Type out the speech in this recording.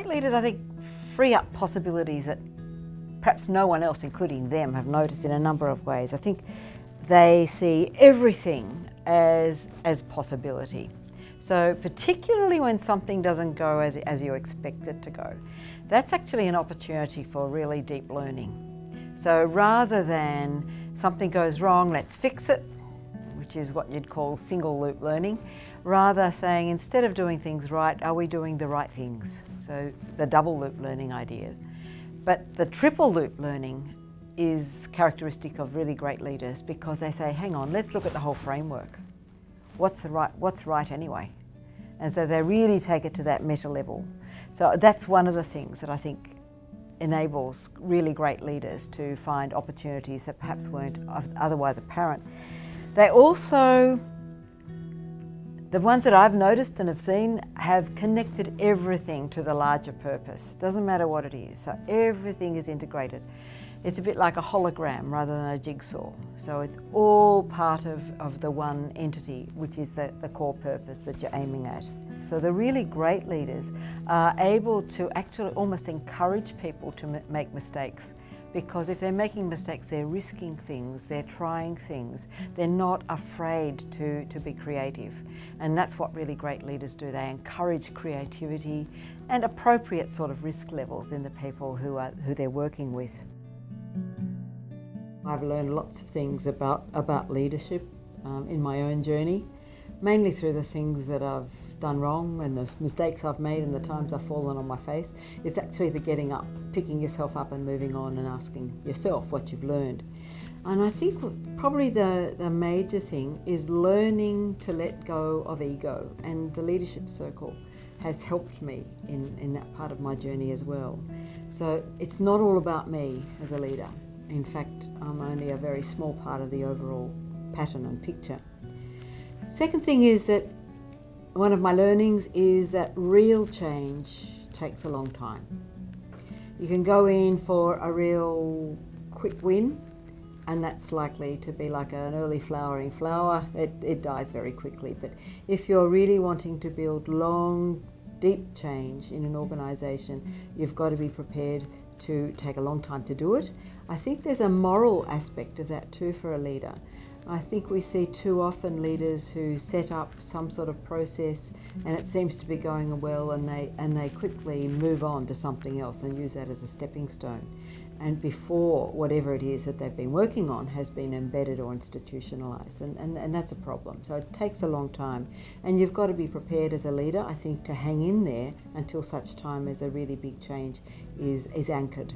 great leaders, I think, free up possibilities that perhaps no one else, including them, have noticed in a number of ways. I think they see everything as possibility. So particularly when something doesn't go as you expect it to go, that's actually an opportunity for really deep learning. So rather than something goes wrong, let's fix it, which is what you'd call single loop learning, rather saying instead of doing things right, are we doing the right things? So the double loop learning idea. But the triple loop learning is characteristic of really great leaders because they say, hang on, let's look at the whole framework. What's right anyway? And so they really take it to that meta level. So that's one of the things that I think enables really great leaders to find opportunities that perhaps weren't otherwise apparent. They also, the ones that I've noticed and have seen, have connected everything to the larger purpose. Doesn't matter what it is, so everything is integrated. It's a bit like a hologram rather than a jigsaw. So it's all part of the one entity, which is the core purpose that you're aiming at. So the really great leaders are able to actually almost encourage people to make mistakes, because if they're making mistakes, they're risking things, they're trying things, they're not afraid to be creative. And that's what really great leaders do. They encourage creativity and appropriate sort of risk levels in the people who they're working with. I've learned lots of things about leadership in my own journey, mainly through the things that I've done wrong and the mistakes I've made and the times I've fallen on my face. It's actually the getting up, picking yourself up and moving on and asking yourself what you've learned. And I think probably the major thing is learning to let go of ego, and the leadership circle has helped me in that part of my journey as well. So it's not all about me as a leader. In fact, I'm only a very small part of the overall pattern and picture. Second thing is that one of my learnings is that real change takes a long time. You can go in for a real quick win, and that's likely to be like an early flowering flower. It dies very quickly. But if you're really wanting to build long, deep change in an organisation, you've got to be prepared to take a long time to do it. I think there's a moral aspect of that too for a leader. I think we see too often leaders who set up some sort of process and it seems to be going well, and they quickly move on to something else and use that as a stepping stone. And before whatever it is that they've been working on has been embedded or institutionalised, and that's a problem. So it takes a long time, and you've got to be prepared as a leader, I think, to hang in there until such time as a really big change is anchored.